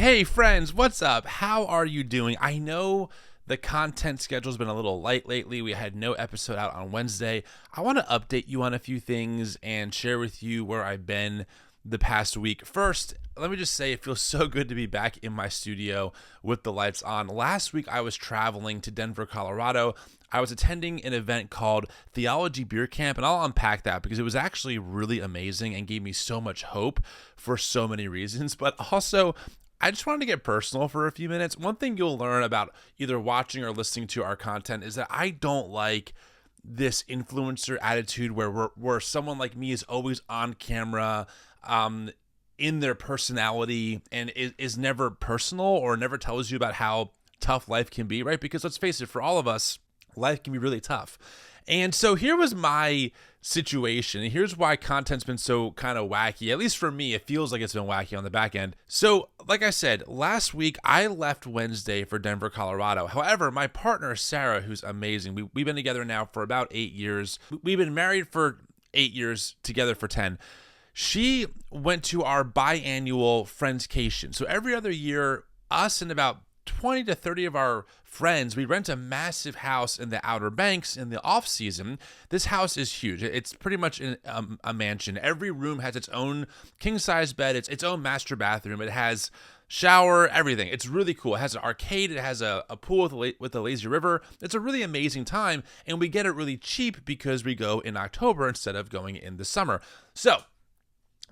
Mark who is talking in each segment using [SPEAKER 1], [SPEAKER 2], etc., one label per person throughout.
[SPEAKER 1] Hey friends, what's up? How are you doing? I know the content schedule's been a little light lately. We had no episode out on Wednesday. I want to update you on a few things and share with you where I've been the past week. First, let me just say it feels so good to be back in my studio with the lights on. Last week I was traveling to Denver, Colorado. I was attending an event called Theology Beer Camp, and I'll unpack that because it was actually really amazing and gave me so much hope for so many reasons. But also, I just wanted to get personal for a few minutes. One thing you'll learn about either watching or listening to our content is that I don't like this influencer attitude where someone like me is always on camera, in their personality, and is never personal or never tells you about how tough life can be, right? Because let's face it, for all of us, life can be really tough. And so here was my situation. Here's why content's been so kind of wacky. At least for me, it feels like it's been wacky on the back end. So like I said, last week I left Wednesday for Denver, Colorado. However, my partner, Sarah, who's amazing, we've been together now for about 8 years. We've been married for 8 years, together for 10. She went to our biannual Friendscation. So every other year, us and about 20 to 30 of our friends, we rent a massive house in the Outer Banks in the off season. This house is huge. It's pretty much a mansion. Every room has its own king-size bed, its own master bathroom. It has shower, everything. It's really cool. It has an arcade. It has a pool with a lazy river. It's a really amazing time, and we get it really cheap because we go in October instead of going in the summer. So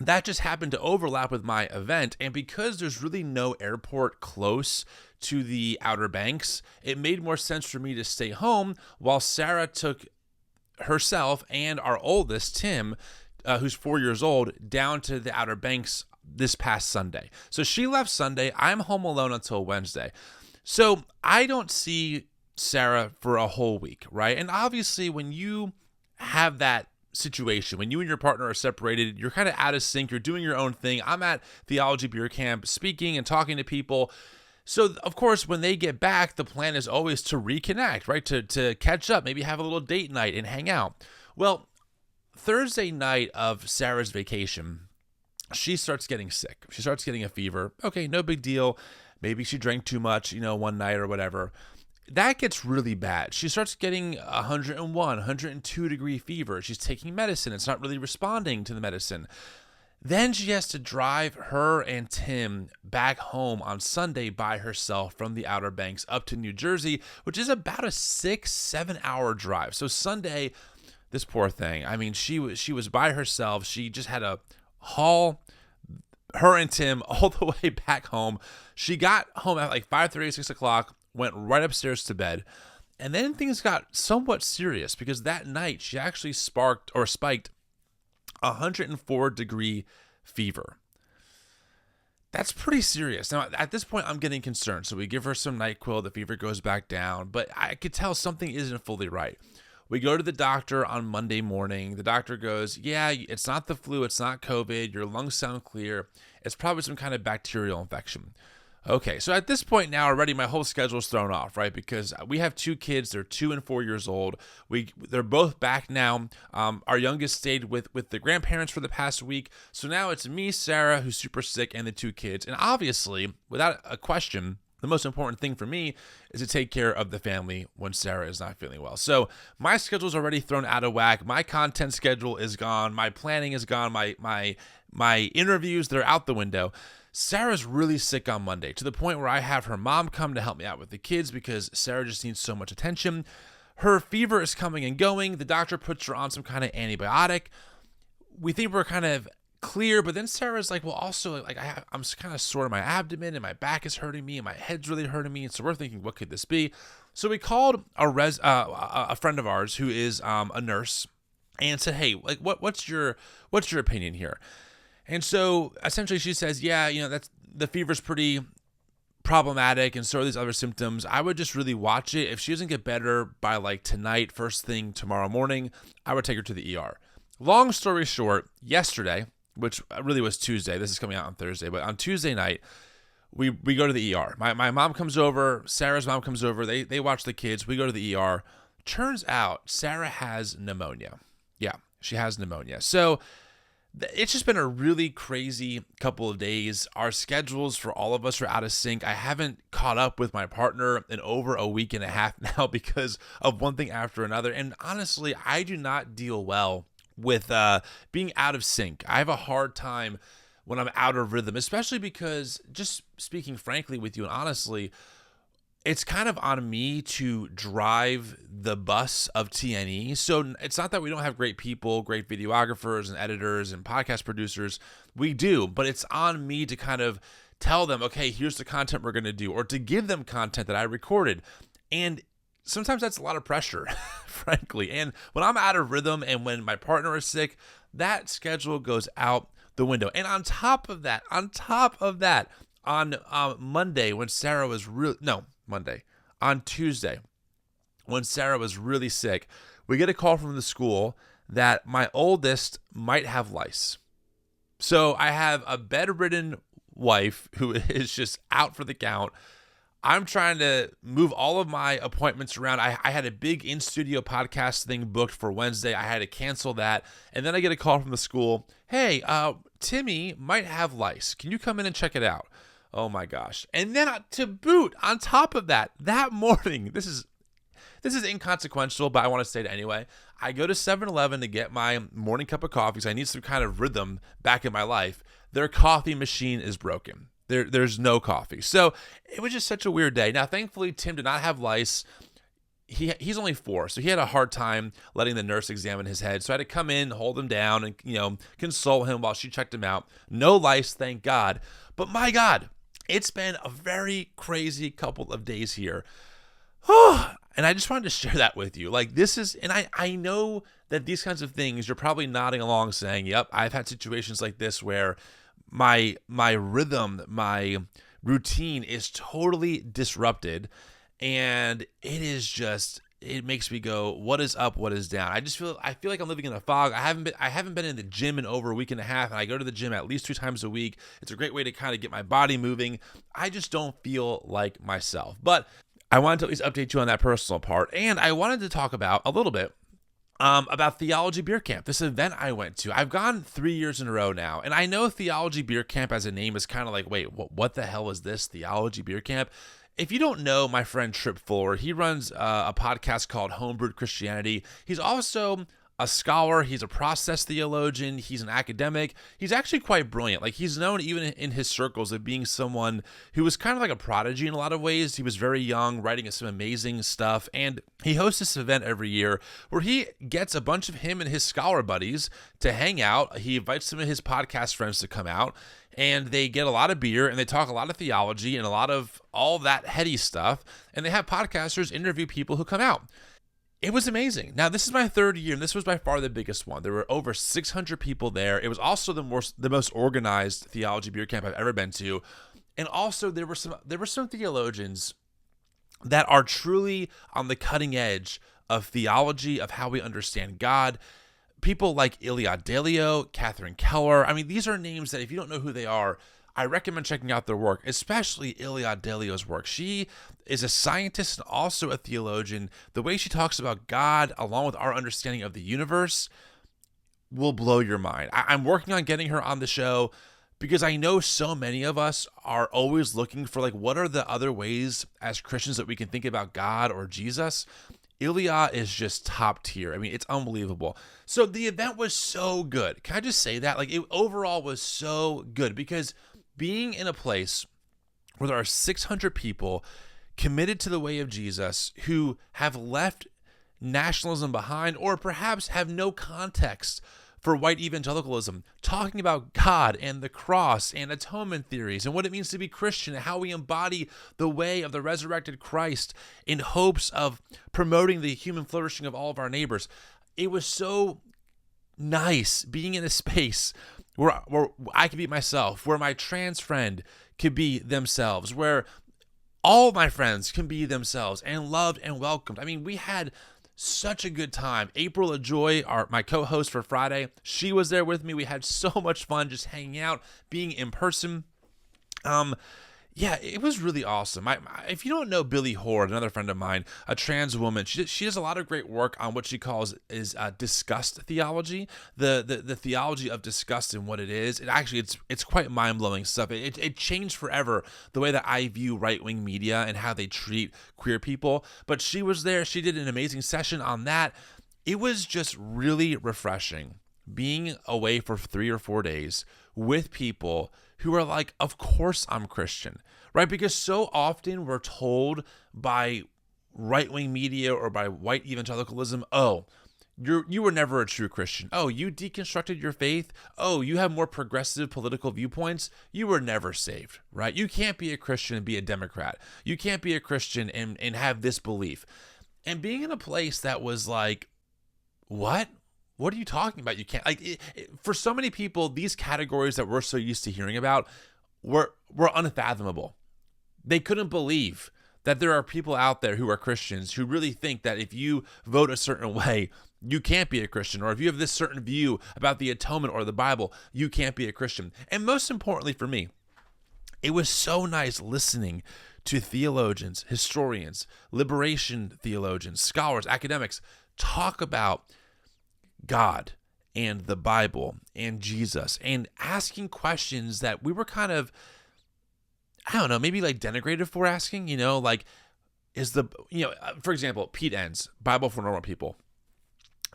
[SPEAKER 1] that just happened to overlap with my event, and because there's really no airport close to the Outer Banks, it made more sense for me to stay home while Sarah took herself and our oldest, Tim, who's 4 years old, down to the Outer Banks this past Sunday. So she left Sunday. I'm home alone until Wednesday. So I don't see Sarah for a whole week, right? And obviously when you have that situation, when you and your partner are separated, you're kind of out of sync, you're doing your own thing. I'm at Theology Beer Camp speaking and talking to people. So of course, when they get back, the plan is always to reconnect, right? To catch up, maybe have a little date night and hang out. Well, Thursday night of Sarah's vacation, she starts getting sick. She starts getting a fever. Okay, no big deal. Maybe she drank too much, one night or whatever. That gets really bad. She starts getting 101, 102 degree fever. She's taking medicine. It's not really responding to the medicine. Then she has to drive her and Tim back home on Sunday by herself from the Outer Banks up to New Jersey, which is about a 6-7 hour drive. So Sunday, this poor thing, I mean, she was by herself. She just had to haul her and Tim all the way back home. She got home at like 5:30, 6 o'clock, went right upstairs to bed, and then things got somewhat serious because that night she actually spiked 104 degree fever. That's pretty serious. Now, at this point, I'm getting concerned. So we give her some NyQuil, the fever goes back down, but I could tell something isn't fully right. We go to the doctor on Monday morning. The doctor goes, yeah, it's not the flu, it's not COVID, your lungs sound clear. It's probably some kind of bacterial infection. Okay, so at this point now already my whole schedule's thrown off, right? Because we have two kids, they're 2 and 4 years old. They're both back now. Our youngest stayed with the grandparents for the past week. So now it's me, Sarah, who's super sick, and the two kids. And obviously, without a question, the most important thing for me is to take care of the family when Sarah is not feeling well. So my schedule's already thrown out of whack. My content schedule is gone. My planning is gone. My interviews, they're out the window. Sarah's really sick on Monday to the point where I have her mom come to help me out with the kids because Sarah just needs so much attention. Her fever is coming and going. The doctor puts her on some kind of antibiotic. We think we're kind of clear, but then Sarah's like, well, also, like I'm kind of sore in my abdomen and my back is hurting me and my head's really hurting me. And so we're thinking, what could this be? So we called a friend of ours who is a nurse and said, hey, like what's your opinion here? And so essentially she says, yeah, that's the fever's pretty problematic and so are these other symptoms. I would just really watch it. If she doesn't get better by like tonight, first thing tomorrow morning, I would take her to the ER. Long story short, yesterday, which really was Tuesday, this is coming out on Thursday, but on Tuesday night, we go to the ER. My mom comes over, Sarah's mom comes over, they watch the kids, we go to the ER. Turns out Sarah has pneumonia. Yeah, she has pneumonia. So It's just been a really crazy couple of days. Our schedules for all of us are out of sync. I haven't caught up with my partner in over a week and a half now because of one thing after another. And honestly, I do not deal well with being out of sync. I have a hard time when I'm out of rhythm, especially because, just speaking frankly with you and honestly, it's kind of on me to drive the bus of TNE. So it's not that we don't have great people, great videographers and editors and podcast producers. We do, but it's on me to kind of tell them, okay, here's the content we're going to do, or to give them content that I recorded. And sometimes that's a lot of pressure, frankly. And when I'm out of rhythm and when my partner is sick, that schedule goes out the window. And on top of that, on Monday when Sarah was on Tuesday, when Sarah was really sick, we get a call from the school that my oldest might have lice. So I have a bedridden wife who is just out for the count. I'm trying to move all of my appointments around. I had a big in-studio podcast thing booked for Wednesday. I had to cancel that. And then I get a call from the school. Hey, Timmy might have lice. Can you come in and check it out? Oh my gosh. And then to boot, on top of that morning, this is inconsequential, but I want to say it anyway. I go to 7-Eleven to get my morning cup of coffee because I need some kind of rhythm back in my life. Their coffee machine is broken. There's no coffee. So it was just such a weird day. Now, thankfully, Tim did not have lice. He's only 4, so he had a hard time letting the nurse examine his head. So I had to come in, hold him down, and console him while she checked him out. No lice, thank God. But my God, it's been a very crazy couple of days here. And I just wanted to share that with you. Like, this is, and I know that these kinds of things, you're probably nodding along saying, yep, I've had situations like this where my rhythm, my routine is totally disrupted. And it makes me go, what is up? What is down? I feel like I'm living in a fog. I haven't been in the gym in over a week and a half, and I go to the gym at least 2 times a week. It's a great way to kind of get my body moving. I just don't feel like myself. But I wanted to at least update you on that personal part, and I wanted to talk about a little bit about Theology Beer Camp, this event I went to. I've gone 3 years in a row now, and I know Theology Beer Camp as a name is kind of like, wait, what the hell is this, Theology Beer Camp? If you don't know my friend Tripp Fuller, he runs a podcast called Homebrewed Christianity. He's also a scholar. He's a process theologian. He's an academic. He's actually quite brilliant. Like, he's known even in his circles of being someone who was kind of like a prodigy in a lot of ways. He was very young, writing some amazing stuff. And he hosts this event every year where he gets a bunch of him and his scholar buddies to hang out. He invites some of his podcast friends to come out, and they get a lot of beer and they talk a lot of theology and a lot of all that heady stuff. And they have podcasters interview people who come out. It was amazing. Now, this is my 3rd year, and this was by far the biggest one. There were over 600 people there. It was also the most organized Theology Beer Camp I've ever been to. And also, there were some theologians that are truly on the cutting edge of theology, of how we understand God. People like Ilya Delio, Catherine Keller. I mean, these are names that if you don't know who they are, I recommend checking out their work, especially Ilya Delio's work. She is a scientist and also a theologian. The way she talks about God, along with our understanding of the universe, will blow your mind. I'm working on getting her on the show because I know so many of us are always looking for, like, what are the other ways as Christians that we can think about God or Jesus? Ilya is just top tier. I mean, it's unbelievable. So the event was so good. Can I just say that? Like, it overall was so good because being in a place where there are 600 people committed to the way of Jesus who have left nationalism behind, or perhaps have no context for white evangelicalism, talking about God and the cross and atonement theories and what it means to be Christian and how we embody the way of the resurrected Christ in hopes of promoting the human flourishing of all of our neighbors. It was so nice being in a space where I could be myself, where my trans friend could be themselves, where all my friends can be themselves and loved and welcomed. I mean, we had such a good time. April Ajoy, my co-host for Friday, she was there with me. We had so much fun just hanging out, being in person. Yeah, it was really awesome. If you don't know Billy Horde, another friend of mine, a trans woman, she does a lot of great work on what she calls is disgust theology, the theology of disgust and what it is. It actually it's quite mind blowing stuff. It changed forever the way that I view right wing media and how they treat queer people. But she was there. She did an amazing session on that. It was just really refreshing being away for 3 or 4 days with people who are like, of course I'm Christian, right? Because so often we're told by right-wing media or by white evangelicalism, oh, you were never a true Christian. Oh, you deconstructed your faith. Oh, you have more progressive political viewpoints. You were never saved, right? You can't be a Christian and be a Democrat. You can't be a Christian and have this belief. And being in a place that was like, what? What are you talking about? You can't, like, for so many people, these categories that we're so used to hearing about were unfathomable. They couldn't believe that there are people out there who are Christians who really think that if you vote a certain way, you can't be a Christian, or if you have this certain view about the atonement or the Bible, you can't be a Christian. And most importantly for me, it was so nice listening to theologians, historians, liberation theologians, scholars, academics talk about God and the Bible and Jesus and asking questions that we were kind of, I don't know, maybe like denigrated for asking, like for example, Pete Enns, Bible for Normal People.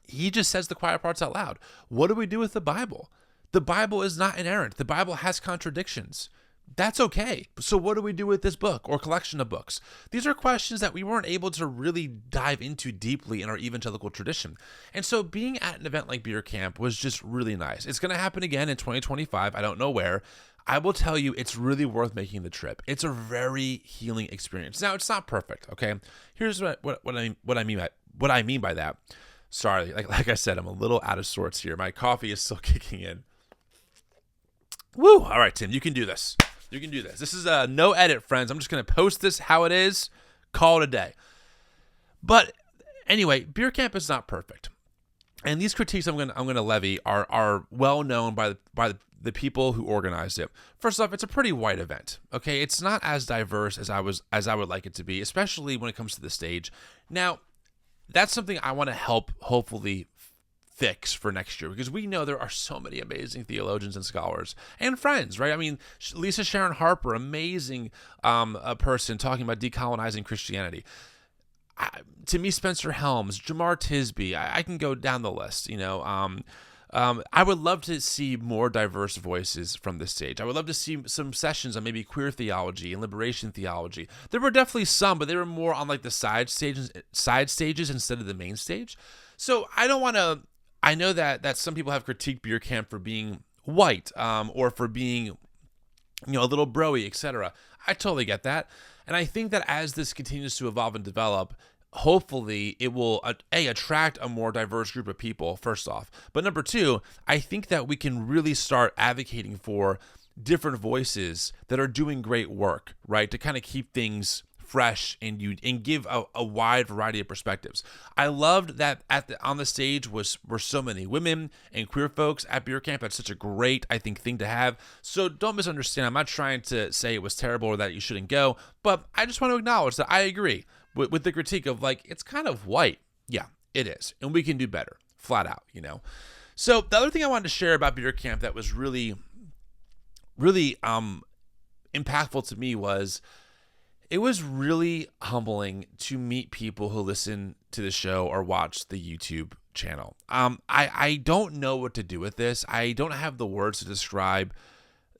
[SPEAKER 1] He just says the quiet parts out loud. What do we do with the Bible? The Bible is not inerrant. The Bible has contradictions. That's okay. So what do we do with this book or collection of books? These are questions that we weren't able to really dive into deeply in our evangelical tradition. And so being at an event like Beer Camp was just really nice. It's going to happen again in 2025. I don't know where. I will tell you, it's really worth making the trip. It's a very healing experience. Now, it's not perfect, okay? Here's what I mean by that. Sorry, like I said, I'm a little out of sorts here. My coffee is still kicking in. Woo! All right, Tim, you can do this. You can do this. This is a no edit, friends. I'm just going to post this how it is, call it a day. But anyway, Beer Camp is not perfect. And these critiques I'm going to levy are well known by the people who organized it. First off, it's a pretty white event. Okay, it's not as diverse as I would like it to be, especially when it comes to the stage. Now, that's something I want to help hopefully fix for next year, because we know there are so many amazing theologians and scholars and friends, right? I mean, Lisa Sharon Harper, amazing a person talking about decolonizing Christianity. To me, Spencer Helms, Jamar Tisby, I can go down the list, I would love to see more diverse voices from this stage. I would love to see some sessions on maybe queer theology and liberation theology. There were definitely some, but they were more on like the side stages instead of the main stage. So I know that some people have critiqued Beer Camp for being white, or for being, a little broy, etc. I totally get that. And I think that as this continues to evolve and develop, hopefully it will attract a more diverse group of people, first off. But number two, I think that we can really start advocating for different voices that are doing great work, right? To kind of keep things fresh and give a wide variety of perspectives. I loved that on the stage were so many women and queer folks at Beer Camp. That's such a great, I think, thing to have. So don't misunderstand. I'm not trying to say it was terrible or that you shouldn't go, but I just want to acknowledge that I agree with the critique of like, it's kind of white. Yeah, it is. And we can do better, flat out, So the other thing I wanted to share about Beer Camp that was really, really impactful to me was it was really humbling to meet people who listen to the show or watch the YouTube channel. I don't know what to do with this. I don't have the words to describe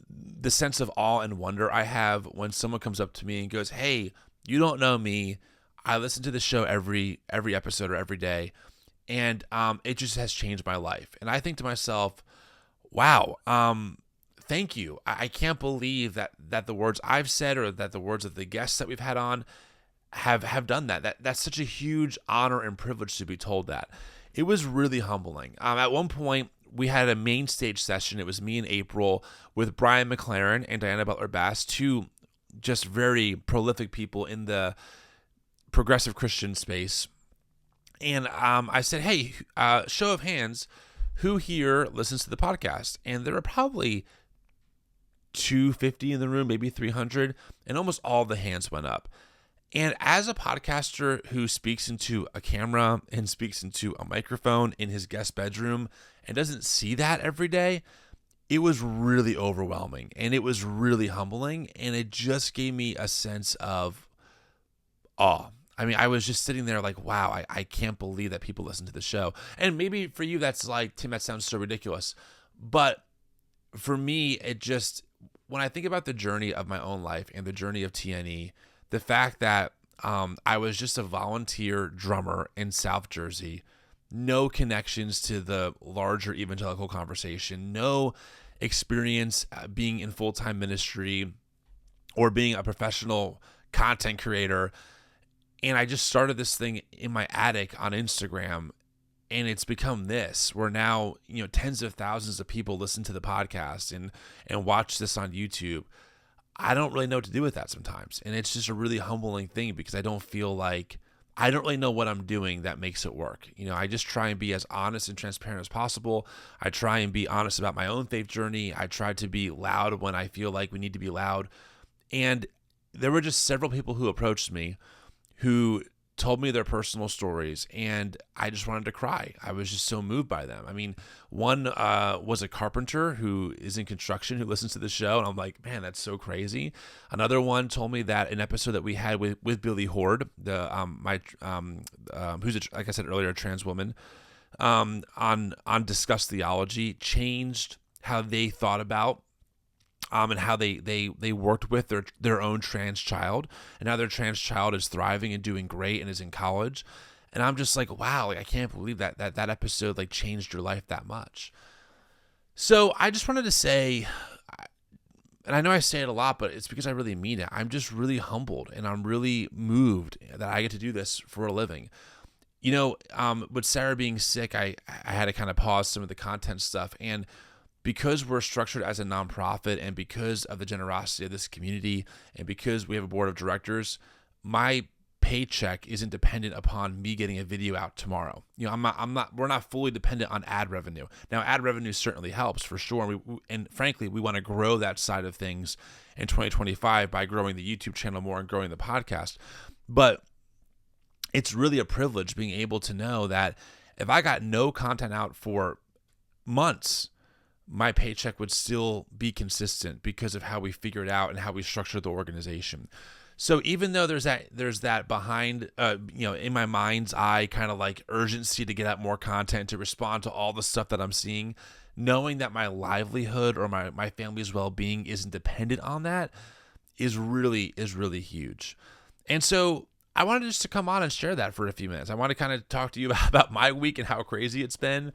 [SPEAKER 1] the sense of awe and wonder I have when someone comes up to me and goes, "Hey, you don't know me. I listen to the show every episode or every day, and it just has changed my life." And I think to myself, wow, thank you. I can't believe that the words I've said or that the words of the guests that we've had on have done that. That's such a huge honor and privilege to be told that. It was really humbling. At one point, we had a main stage session. It was me and April with Brian McLaren and Diana Butler-Bass, two just very prolific people in the progressive Christian space. And I said, hey, show of hands, who here listens to the podcast? And there are probably 250 in the room, maybe 300, and almost all the hands went up. And as a podcaster who speaks into a camera and speaks into a microphone in his guest bedroom and doesn't see that every day, it was really overwhelming and it was really humbling. And it just gave me a sense of awe. I mean, I was just sitting there like, wow, I can't believe that people listen to the show. And maybe for you, that's like, Tim, that sounds so ridiculous. But for me, it just, when I think about the journey of my own life and the journey of TNE, the fact that I was just a volunteer drummer in South Jersey, no connections to the larger evangelical conversation, no experience being in full-time ministry or being a professional content creator. And I just started this thing in my attic on Instagram, and it's become this, where now, tens of thousands of people listen to the podcast and watch this on YouTube. I don't really know what to do with that sometimes. And it's just a really humbling thing because I don't really know what I'm doing that makes it work. I just try and be as honest and transparent as possible. I try and be honest about my own faith journey. I try to be loud when I feel like we need to be loud. And there were just several people who approached me who told me their personal stories, and I just wanted to cry. I was just so moved by them. I mean, one was a carpenter who is in construction who listens to the show, and I'm like, man, that's so crazy. Another one told me that an episode that we had with Billy Horde, who's like I said earlier, a trans woman, on Discuss Theology, changed how they thought about and how they worked with their own trans child, and now their trans child is thriving and doing great and is in college. And I'm just like, wow, I can't believe that episode changed your life that much. So I just wanted to say, and I know I say it a lot, but it's because I really mean it. I'm just really humbled and I'm really moved that I get to do this for a living. With Sarah being sick, I had to kind of pause some of the content stuff, and because we're structured as a nonprofit and because of the generosity of this community and because we have a board of directors, my paycheck isn't dependent upon me getting a video out tomorrow. We're not fully dependent on ad revenue. Now, ad revenue certainly helps for sure. And frankly, we want to grow that side of things in 2025 by growing the YouTube channel more and growing the podcast. But it's really a privilege being able to know that if I got no content out for months, my paycheck would still be consistent because of how we figured out and how we structured the organization. So even though there's that behind, in my mind's eye, kind of like urgency to get out more content, to respond to all the stuff that I'm seeing, knowing that my livelihood or my family's well-being isn't dependent on that is really huge. And so I wanted just to come on and share that for a few minutes. I want to kind of talk to you about my week and how crazy it's been,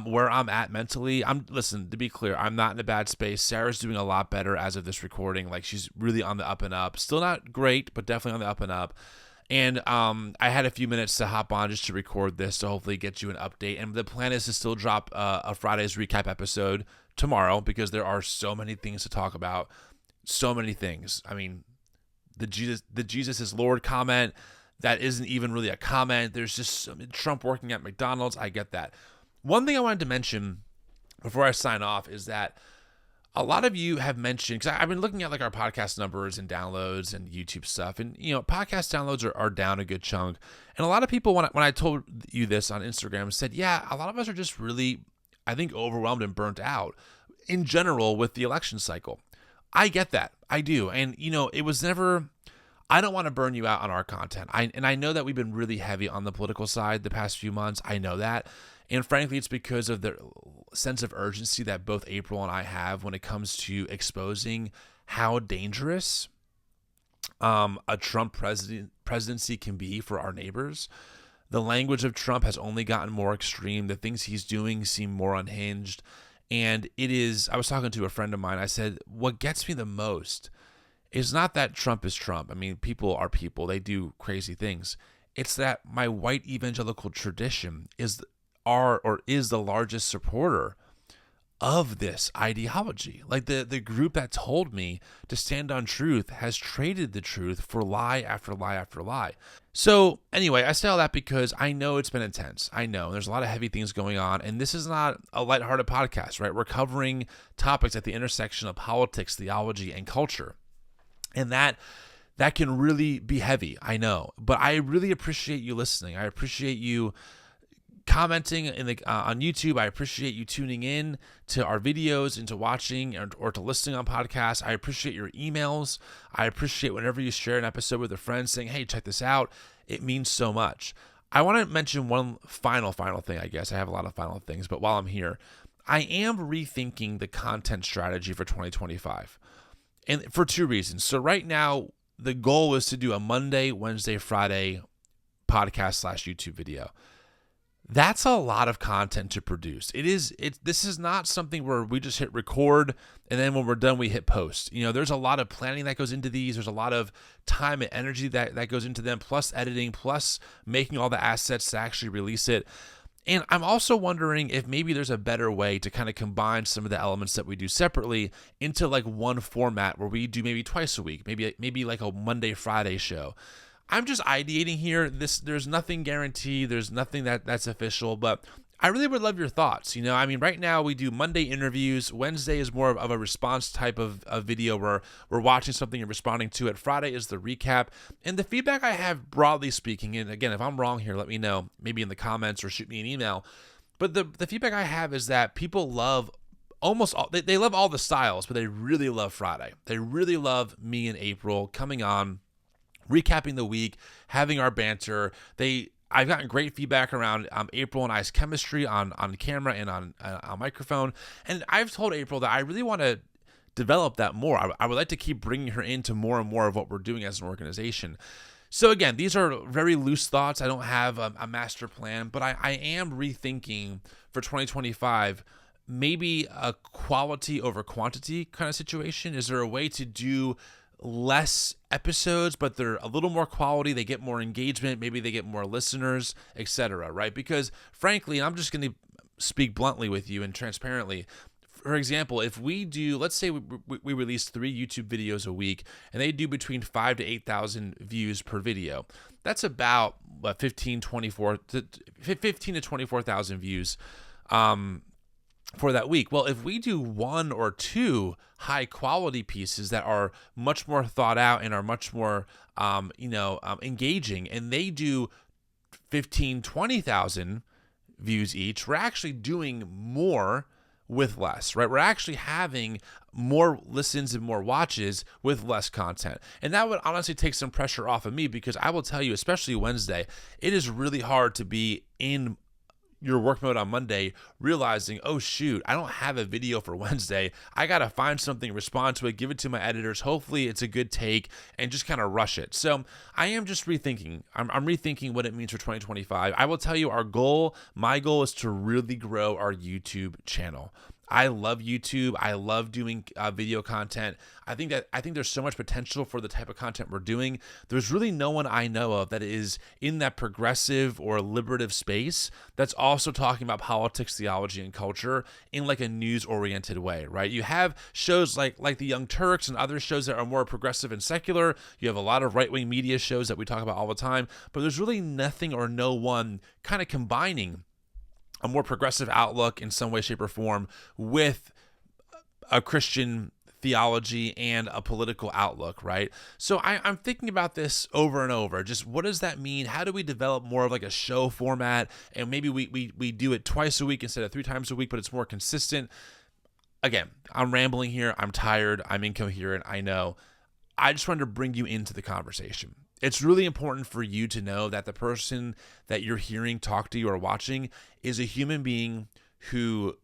[SPEAKER 1] where I'm at mentally. Listen, to be clear, I'm not in a bad space. Sarah's doing a lot better as of this recording. She's really on the up and up. Still not great, but definitely on the up and up. And I had a few minutes to hop on just to record this to hopefully get you an update. And the plan is to still drop a Friday's recap episode tomorrow because there are so many things to talk about. So many things. I mean, the Jesus is Lord comment, that isn't even really a comment. There's just Trump working at McDonald's. I get that. One thing I wanted to mention before I sign off is that a lot of you have mentioned, because I've been looking at our podcast numbers and downloads and YouTube stuff, and podcast downloads are down a good chunk. And a lot of people, when I told you this on Instagram, said, yeah, a lot of us are just really, I think, overwhelmed and burnt out in general with the election cycle. I get that. I do. And, it was never, I don't want to burn you out on our content. I know that we've been really heavy on the political side the past few months. I know that. And frankly, it's because of the sense of urgency that both April and I have when it comes to exposing how dangerous a Trump presidency can be for our neighbors. The language of Trump has only gotten more extreme. The things he's doing seem more unhinged. And I was talking to a friend of mine. I said, what gets me the most is not that Trump is Trump. I mean, people are people. They do crazy things. It's that my white evangelical tradition is the largest supporter of this ideology. Like the group that told me to stand on truth has traded the truth for lie after lie after lie. So anyway, I say all that because I know it's been intense. I know there's a lot of heavy things going on, and this is not a lighthearted podcast, right? We're covering topics at the intersection of politics, theology, and culture. And that can really be heavy, I know. But I really appreciate you listening. I appreciate you commenting on YouTube. I appreciate you tuning in to our videos and to watching or to listening on podcasts. I appreciate your emails. I appreciate whenever you share an episode with a friend saying, hey, check this out. It means so much. I want to mention one final thing, I guess. I have a lot of final things, but while I'm here, I am rethinking the content strategy for 2025. And for two reasons. So right now, the goal is to do a Monday, Wednesday, Friday podcast / YouTube video. That's a lot of content to produce. This is not something where we just hit record and then when we're done, we hit post. There's a lot of planning that goes into these. There's a lot of time and energy that goes into them, plus editing, plus making all the assets to actually release it. And I'm also wondering if maybe there's a better way to kind of combine some of the elements that we do separately into like one format where we do maybe twice a week, maybe like a Monday, Friday show. I'm just ideating here. There's nothing guaranteed. There's nothing that's official, but I really would love your thoughts. Right now we do Monday interviews. Wednesday is more of a response type of video where we're watching something and responding to it. Friday is the recap. And the feedback I have, broadly speaking, and again, if I'm wrong here, let me know, maybe in the comments or shoot me an email. But the feedback I have is that people love almost all, they love all the styles, but they really love Friday. They really love me and April coming on, recapping the week, having our banter. I've gotten great feedback around April and I's chemistry on camera and on microphone. And I've told April that I really want to develop that more. I would like to keep bringing her into more and more of what we're doing as an organization. So again, these are very loose thoughts. I don't have a master plan, but I am rethinking for 2025 maybe a quality over quantity kind of situation. Is there a way to do less episodes, but they're a little more quality, they get more engagement, maybe they get more listeners, etc., right? Because frankly, I'm just going to speak bluntly with you and transparently. For example, if we do, let's say we release 3 YouTube videos a week and they do between 5,000 to 8,000 views per video, that's about 15 to 24,000 views for that week. Well, if we do 1 or 2 high quality pieces that are much more thought out and are much more, engaging, and they do 15, 20,000 views each, we're actually doing more with less, right? We're actually having more listens and more watches with less content. And that would honestly take some pressure off of me, because I will tell you, especially Wednesday, it is really hard to be in your work mode on Monday, realizing, oh shoot, I don't have a video for Wednesday. I got to find something, respond to it, give it to my editors. Hopefully it's a good take, and just kind of rush it. So I am just rethinking. I'm rethinking what it means for 2025. I will tell you my goal is to really grow our YouTube channel. I love YouTube. I love doing video content. I think there's so much potential for the type of content we're doing. There's really no one I know of that is in that progressive or liberative space that's also talking about politics, theology, and culture in like a news-oriented way, right? You have shows like the Young Turks and other shows that are more progressive and secular. You have a lot of right-wing media shows that we talk about all the time, but there's really nothing or no one kind of combining a more progressive outlook in some way, shape, or form with a Christian theology and a political outlook, right? So I'm thinking about this over and over. Just what does that mean? How do we develop more of like a show format? And maybe we do it twice a week instead of 3 times a week, but it's more consistent. Again, I'm rambling here. I'm tired. I'm incoherent. I know. I just wanted to bring you into the conversation. It's really important for you to know that the person that you're hearing talk to you or watching is a human being who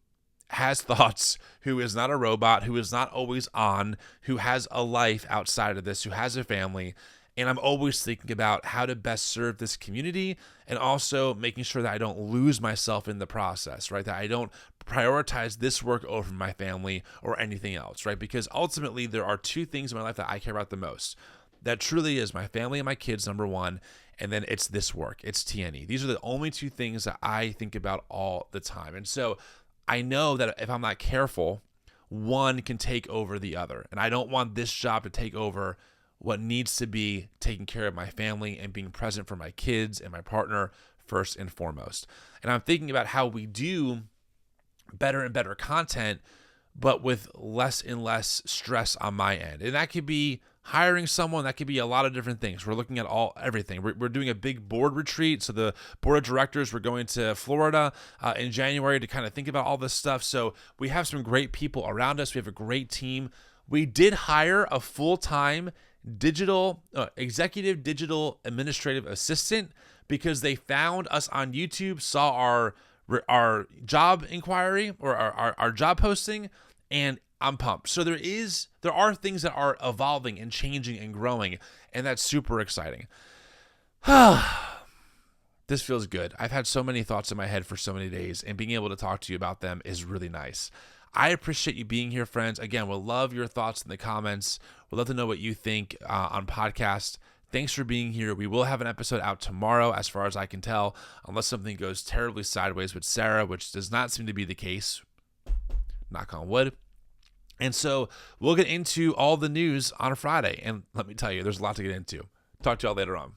[SPEAKER 1] has thoughts, who is not a robot, who is not always on, who has a life outside of this, who has a family. And I'm always thinking about how to best serve this community, and also making sure that I don't lose myself in the process, right? That I don't prioritize this work over my family or anything else, right? Because ultimately there are 2 things in my life that I care about the most. That truly is my family and my kids, number 1, and then it's this work, it's TNE. These are the only 2 things that I think about all the time. And so I know that if I'm not careful, one can take over the other. And I don't want this job to take over what needs to be taking care of my family and being present for my kids and my partner first and foremost. And I'm thinking about how we do better and better content, but with less and less stress on my end. And that could be hiring someone, that could be a lot of different things. We're looking at everything. We're doing a big board retreat. So the board of directors, we're going to Florida in January to kind of think about all this stuff. So we have some great people around us. We have a great team. We did hire a full-time executive digital administrative assistant because they found us on YouTube, saw our job inquiry or our job posting, and I'm pumped. So there are things that are evolving and changing and growing, and that's super exciting. This feels good. I've had so many thoughts in my head for so many days, and being able to talk to you about them is really nice. I appreciate you being here, friends. Again, we'll love your thoughts in the comments. We'd love to know what you think on podcast. Thanks for being here. We will have an episode out tomorrow, as far as I can tell, unless something goes terribly sideways with Sarah, which does not seem to be the case. Knock on wood. And so we'll get into all the news on Friday. And let me tell you, there's a lot to get into. Talk to y'all later on.